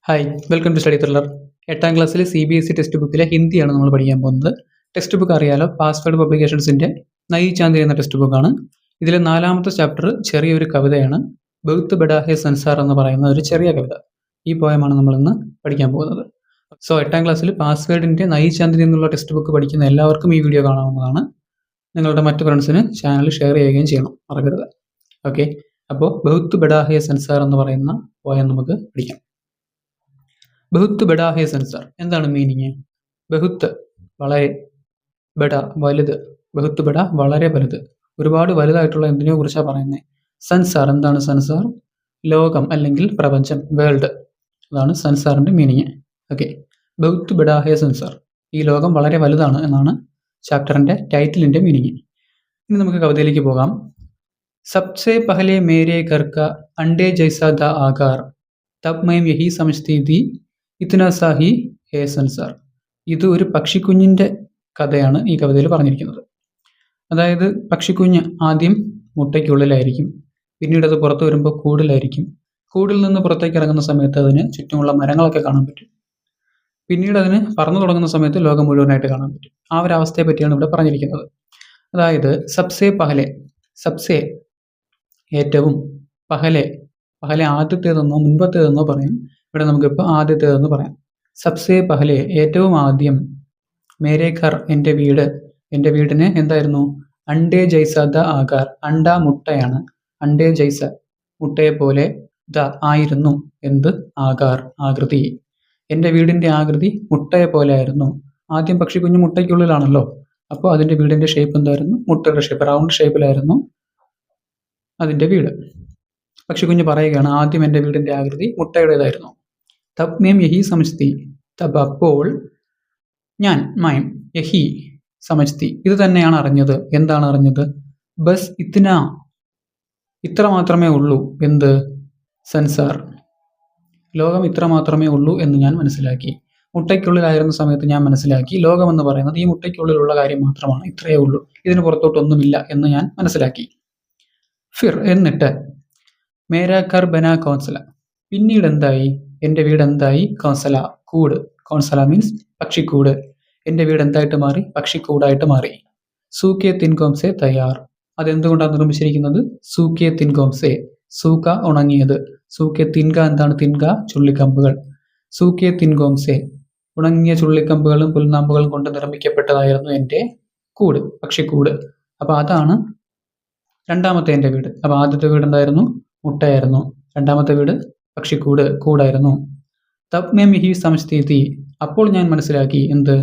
Hi welcome to Study Thriller. 8ാം ക്ലാസ്സിലെ CBSE text book ഹിന്ദിയാണ് നമ്മൾ പഠിക്കാൻ പോകുന്നത്. ടെക്സ്റ്റ് ബുക്ക് അറിയാലോ, പാസ്വേഡ് പബ്ലിക്കേഷൻസിൻ്റെ നയി ചാന്ദി എന്ന ടെക്സ്റ്റ് ബുക്കാണ്. ഇതിലെ 4ാമത്തെ ചാപ്റ്റർ ചെറിയൊരു കവിതയാണ്. ബഹുത്ത് ബഡാ ഹെ സൻസാർ എന്ന് പറയുന്ന ഒരു ചെറിയ കവിത. ഈ പോയമാണ് നമ്മൾ ഇന്ന് പഠിക്കാൻ പോകുന്നത്. സോ 8ാം ക്ലാസ്സിൽ പാസ്വേഡിൻ്റെ നയി ചാന്ദി എന്നുള്ള ടെക്സ്റ്റ് ബുക്ക് പഠിക്കുന്ന എല്ലാവർക്കും ഈ വീഡിയോ കാണാവുന്നതാണ്. നിങ്ങളുടെ മറ്റു ഫ്രണ്ട്സിന് ചാനൽ ഷെയർ ചെയ്യുകയും ചെയ്യണം, മറക്കരുത്. ഓക്കെ, അപ്പോൾ ബഹുത്ത് ബഡാ ഹെ സൻസാർ എന്ന് പറയുന്ന പോയം നമുക്ക് പഠിക്കാം. ബഹുത്ത് ബഡാ ഹെ സൻസാർ എന്താണ് മീനിങ്? ബഹുത്ത് വളരെ, ബഡ വലുത്, ബഹുത്ത് ബഡ വളരെ വലുത്, ഒരുപാട് വലുതായിട്ടുള്ള എന്തിനെ കുറിച്ചാണ് പറയുന്നത്? സൻസാർ എന്താണ്? സൻസാർ ലോകം അല്ലെങ്കിൽ പ്രപഞ്ചം, വേൾഡ്, അതാണ് സൻസാറിൻ്റെ മീനിങ്. ഓക്കെ, ബഹുത്ത് ബഡാ ഹെ സൻസാർ, ഈ ലോകം വളരെ വലുതാണ് എന്നാണ് ചാപ്റ്ററിൻ്റെ ടൈറ്റിലിൻ്റെ മീനിങ്. ഇനി നമുക്ക് കവിതയിലേക്ക് പോകാം. സബ്സെ പഹലെ മേരെ ഘർ കാ അണ്ടേ ജൈസാ ദ ആകാർ തബ് മൈം യഹി സമജ്തി തി ഇത്നാ സാ ഹി ഹേ സൻസാർ. ഇത് ഒരു പക്ഷിക്കുഞ്ഞിൻ്റെ കഥയാണ് ഈ കവിതയിൽ പറഞ്ഞിരിക്കുന്നത്. അതായത് പക്ഷിക്കുഞ്ഞ് ആദ്യം മുട്ടയ്ക്കുള്ളിലായിരിക്കും, പിന്നീട് അത് പുറത്ത് വരുമ്പോൾ കൂടിലായിരിക്കും. കൂടിൽ നിന്ന് പുറത്തേക്ക് ഇറങ്ങുന്ന സമയത്ത് അതിന് ചുറ്റുമുള്ള മരങ്ങളൊക്കെ കാണാൻ പറ്റും. പിന്നീട് അതിന് പറന്നു തുടങ്ങുന്ന സമയത്ത് ലോകം മുഴുവനായിട്ട് കാണാൻ പറ്റും. ആ ഒരു അവസ്ഥയെ പറ്റിയാണ് ഇവിടെ പറഞ്ഞിരിക്കുന്നത്. അതായത് സബ്സെ പഹലെ, സബ്സെ ഏറ്റവും, പഹലെ, പഹലെ ആദ്യത്തേതെന്നോ മുൻപത്തേതെന്നോ പറയും. ഇവിടെ നമുക്കിപ്പോൾ ആദ്യത്തേതെന്ന് പറയാം. സബ്സെ പഹലെ ഏറ്റവും ആദ്യം, മേരെ ഘർ എൻ്റെ വീട്, എൻ്റെ വീടിന് എന്തായിരുന്നു? അണ്ടേ ജൈസ ദ ആകാർ, അണ്ട മുട്ടയാണ്, അണ്ടേ ജൈസ മുട്ടയെ പോലെ, ദ ആയിരുന്നു, എന്ത്? ആകാർ ആകൃതി, എൻ്റെ വീടിൻ്റെ ആകൃതി മുട്ടയെ പോലെ ആയിരുന്നു. ആദ്യം പക്ഷിക്കുഞ്ഞ് മുട്ടയ്ക്കുള്ളിലാണല്ലോ, അപ്പോൾ അതിൻ്റെ വീടിൻ്റെ ഷേപ്പ് എന്തായിരുന്നു? മുട്ടയുടെ ഷേപ്പ്, റൗണ്ട് ഷേപ്പിലായിരുന്നു അതിൻ്റെ വീട്. പക്ഷിക്കുഞ്ഞ് പറയുകയാണ് ആദ്യം എൻ്റെ വീടിൻ്റെ ആകൃതി മുട്ടയുടേതായിരുന്നു. തബ് മേം യഹി സമജ്തി, തബ് അപ്പോൾ, ഞാൻ, മൈം, യഹി സമജ്തി ഇത് തന്നെയാണ് അറിഞ്ഞത്. എന്താണ് അറിഞ്ഞത്? ബസ് ഇത്ന, ഇത്ര മാത്രമേ ഉള്ളൂ, എന്ത്? സൻസാർ ലോകം ഇത്ര മാത്രമേ ഉള്ളൂ എന്ന് ഞാൻ മനസ്സിലാക്കി. മുട്ടയ്ക്കുള്ളിലായിരുന്ന സമയത്ത് ഞാൻ മനസ്സിലാക്കി ലോകം എന്ന് പറയുന്നത് ഈ മുട്ടയ്ക്കുള്ളിലുള്ള കാര്യം മാത്രമാണ്, ഇത്രയേ ഉള്ളൂ, ഇതിന് പുറത്തോട്ടൊന്നുമില്ല എന്ന് ഞാൻ മനസ്സിലാക്കി. ഫിർ എന്നിട്ട്, മേരാ ഘർ ബനാ കൗൺസല, പിന്നീട് എന്തായി? എൻ്റെ വീട് എന്തായി? കൗൺസല കൂട്, കൗൺസല മീൻസ് പക്ഷിക്കൂട്. എൻ്റെ വീട് എന്തായിട്ട് മാറി? പക്ഷിക്കൂടായിട്ട് മാറി. സൂക്കെ തിൻകോംസെ തയ്യാർ, അതെന്തുകൊണ്ടാണ് നിർമ്മിച്ചിരിക്കുന്നത്? സൂക്കെ തിൻകോംസെ, സൂക്ക ഉണങ്ങിയത്, സൂക്കെ തിൻക എന്താണ്? തിൻക ചുള്ളിക്കമ്പുകൾ, സൂക്കെ തിൻകോംസെ ഉണങ്ങിയ ചുള്ളിക്കമ്പുകളും പുൽനാമ്പുകളും കൊണ്ട് നിർമ്മിക്കപ്പെട്ടതായിരുന്നു എൻ്റെ കൂട്, പക്ഷിക്കൂട്. അപ്പോൾ അതാണ് രണ്ടാമത്തെ എൻ്റെ വീട്. അപ്പോൾ ആദ്യത്തെ വീട് എന്തായിരുന്നു? മുട്ടയായിരുന്നു. രണ്ടാമത്തെ വീട് പക്ഷിക്കൂട്, കൂടായിരുന്നു. തബ് മേം യഹി സമജ്തി തി, അപ്പോൾ ഞാൻ മനസ്സിലാക്കി, എന്ത്?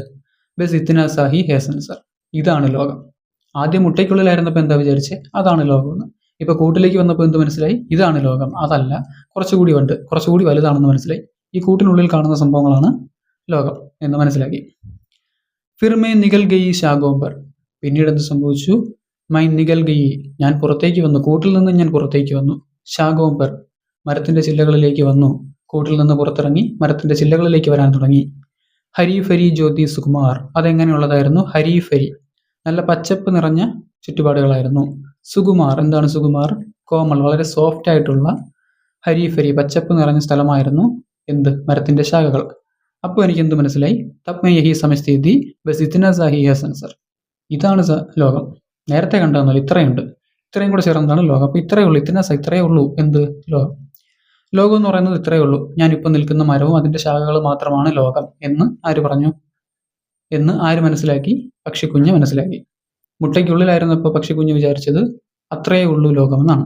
ബസ് ഇത്നാ സാ ഹി ഹേ സൻസാർ, ഇതാണ് ലോകം. ആദ്യം മുട്ടയ്ക്കുള്ളിലായിരുന്നപ്പോൾ എന്താ വിചാരിച്ചേ? അതാണ് ലോകമെന്ന്. ഇപ്പോൾ കൂട്ടിലേക്ക് വന്നപ്പോൾ എന്ത് മനസ്സിലായി? ഇതാണ് ലോകം, അതല്ല, കുറച്ചുകൂടി ഉണ്ട്, കുറച്ചുകൂടി വലുതാണെന്ന് മനസ്സിലായി. ഈ കൂട്ടിനുള്ളിൽ കാണുന്ന സംഭവങ്ങളാണ് ലോകം എന്ന് മനസ്സിലാക്കി. ഫിർ മേ നികൽ ഗയി ഷാഗോംബർ, പിന്നീട് എന്ത് സംഭവിച്ചു? മൈ നികൽ ഗയി, ഞാൻ പുറത്തേക്ക് വന്നു, കൂട്ടിൽ നിന്ന് ഞാൻ പുറത്തേക്ക് വന്നു. ഷാഗോംബർ മരത്തിൻ്റെ ചില്ലകളിലേക്ക് വന്നു, കൂട്ടിൽ നിന്ന് പുറത്തിറങ്ങി മരത്തിൻ്റെ ചില്ലകളിലേക്ക് വരാൻ തുടങ്ങി. ഹരീഫരി ജ്യോതി സുകുമാർ, അതെങ്ങനെയുള്ളതായിരുന്നു? ഹരീഫരി നല്ല പച്ചപ്പ് നിറഞ്ഞ ചുറ്റുപാടുകളായിരുന്നു. സുകുമാർ എന്താണ്? സുകുമാർ കോമൾ, വളരെ സോഫ്റ്റ് ആയിട്ടുള്ള. ഹരീഫരി പച്ചപ്പ് നിറഞ്ഞ സ്ഥലമായിരുന്നു, എന്ത്? മരത്തിൻ്റെ ശാഖകൾ. അപ്പോൾ എനിക്ക് എന്ത് മനസ്സിലായി? തബ് മൈ യഹി സമജ്തി തി ബസ് ഇത്നാ സാ ഹി ഹേ സൻസാർ, ഇതാണ് ലോകം. നേരത്തെ കണ്ടെന്നാൽ ഇത്രയുണ്ട്, ഇത്രയും കൂടെ ചേർന്നതാണ് ലോകം. അപ്പോൾ ഇത്രയേ ഉള്ളൂ, ഇത്നാ സാ, ഇത്രയേ ഉള്ളൂ, എന്ത്? ലോകം. ലോകം എന്ന് പറയുന്നത് ഇത്രയേ ഉള്ളൂ, ഞാനിപ്പോൾ നിൽക്കുന്ന മരവും അതിൻ്റെ ശാഖകൾ മാത്രമാണ് ലോകം എന്ന് ആര് പറഞ്ഞു? എന്ന് ആര് മനസ്സിലാക്കി? പക്ഷിക്കുഞ്ഞ് മനസ്സിലാക്കി. മുട്ടയ്ക്കുള്ളിലായിരുന്നപ്പോൾ പക്ഷിക്കുഞ്ഞ് വിചാരിച്ചത് അത്രയേ ഉള്ളൂ ലോകമെന്നാണ്.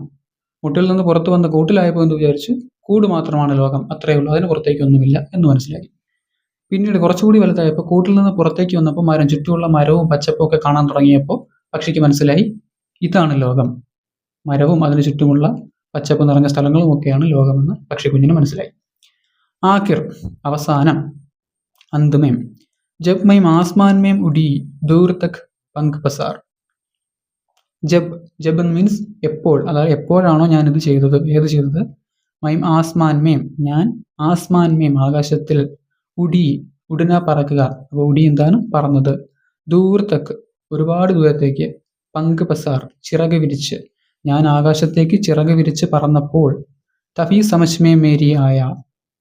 മുട്ടയിൽ നിന്ന് പുറത്ത് വന്ന കൂട്ടിലായപ്പോൾ എന്ത് വിചാരിച്ചു? കൂട് മാത്രമാണ് ലോകം, അത്രയേ ഉള്ളൂ, അതിന് പുറത്തേക്കൊന്നുമില്ല എന്ന് മനസ്സിലാക്കി. പിന്നീട് കുറച്ചുകൂടി വലുതായപ്പോൾ കൂട്ടിൽ നിന്ന് പുറത്തേക്ക് വന്നപ്പോൾ മരം, ചുറ്റുമുള്ള മരവും പച്ചപ്പും ഒക്കെ കാണാൻ തുടങ്ങിയപ്പോൾ പക്ഷിക്ക് മനസ്സിലായി ഇതാണ് ലോകം, മരവും അതിന് ചുറ്റുമുള്ള പച്ചപ്പ് നിറഞ്ഞ സ്ഥലങ്ങളും ഒക്കെയാണ് ലോകമെന്ന് പക്ഷിക്കുഞ്ഞിന് മനസ്സിലായി. ആഖിർ അവസാനം, അന്ത്മേം, ജബ് മൈം ആസ്മാൻ മേം ഉടി ദൂർ തക് പങ്ക് പസാർ. ജബ്, ജബ് മീൻസ് എപ്പോൾ, അതായത് എപ്പോഴാണോ ഞാനിത് ചെയ്തത്, ഏത് ചെയ്തത്? മൈം ആസ്മാൻ മേം, ഞാൻ, ആസ്മാൻ മേം ആകാശത്തിൽ, ഉടി ഉടന പറക്കുക, അപ്പോൾ ഉടി എന്താണ്? പറന്നത്. ദൂർ തക്ക് ഒരുപാട് ദൂരത്തേക്ക്, പങ്ക് പസാർ ചിറക് വിരിച്ച്, ഞാൻ ആകാശത്തേക്ക് ചിറക് വിരിച്ച് പറന്നപ്പോൾ, തഫി സമജ്മേ മേരി ആയ,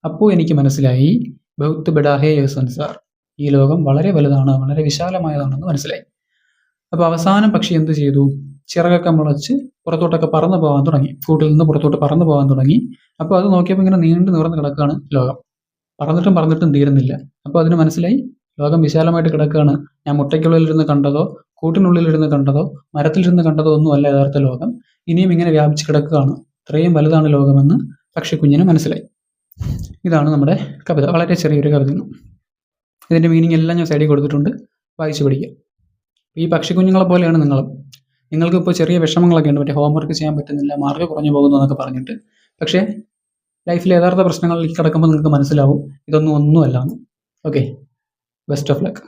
അപ്പോൾ എനിക്ക് മനസ്സിലായി ബഹുത്ത് ബഡാ ഹേ യേ സംസാർ, ഈ ലോകം വളരെ വലുതാണ്, വളരെ വിശാലമായതാണെന്ന് മനസ്സിലായി. അപ്പോൾ അവസാനം പക്ഷി എന്ത് ചെയ്തു? ചിറകൊക്കെ മുളച്ച് പുറത്തോട്ടൊക്കെ പറന്നു പോകാൻ തുടങ്ങി, കൂട്ടിൽ നിന്ന് പുറത്തോട്ട് പറന്നു പോകാൻ തുടങ്ങി. അപ്പോൾ അത് നോക്കിയപ്പോൾ ഇങ്ങനെ നീണ്ടു നിവർന്ന് കിടക്കുകയാണ് ലോകം. പറഞ്ഞിട്ടും തീരുന്നില്ല. അപ്പോൾ അതിന് മനസ്സിലായി ലോകം വിശാലമായിട്ട് കിടക്കുകയാണ്. ഞാൻ മുട്ടയ്ക്കുള്ളിലിരുന്ന് കണ്ടതോ കൂട്ടിനുള്ളിലിരുന്ന് കണ്ടതോ മരത്തിലിരുന്ന് കണ്ടതോ ഒന്നുമല്ല യഥാർത്ഥ ലോകം, ഇനിയും ഇങ്ങനെ വ്യാപിച്ച് കിടക്കുകയാണ്, ഇത്രയും വലുതാണ് ലോകമെന്ന് പക്ഷിക്കുഞ്ഞിന് മനസ്സിലായി. ഇതാണ് നമ്മുടെ കവിത. വളരെ ചെറിയൊരു കവിതയാണ്. ഇതിൻ്റെ മീനിങ് എല്ലാം ഞാൻ സൈഡിൽ കൊടുത്തിട്ടുണ്ട്, വായിച്ചു പഠിക്കുക. ഈ പക്ഷിക്കുഞ്ഞുങ്ങളെ പോലെയാണ് നിങ്ങളും. നിങ്ങൾക്കിപ്പോൾ ചെറിയ വിഷമങ്ങളൊക്കെ ഉണ്ട്, മറ്റേ ഹോംവർക്ക് ചെയ്യാൻ പറ്റുന്നില്ല, മാർക്ക് കുറഞ്ഞു പോകുന്നു എന്നൊക്കെ പറഞ്ഞിട്ട്. പക്ഷേ ലൈഫിലെ യഥാർത്ഥ പ്രശ്നങ്ങളിലേക്ക് കിടക്കുമ്പോൾ നിങ്ങൾക്ക് മനസ്സിലാവും ഇതൊന്നും ഒന്നുമല്ല. Okay, best of luck.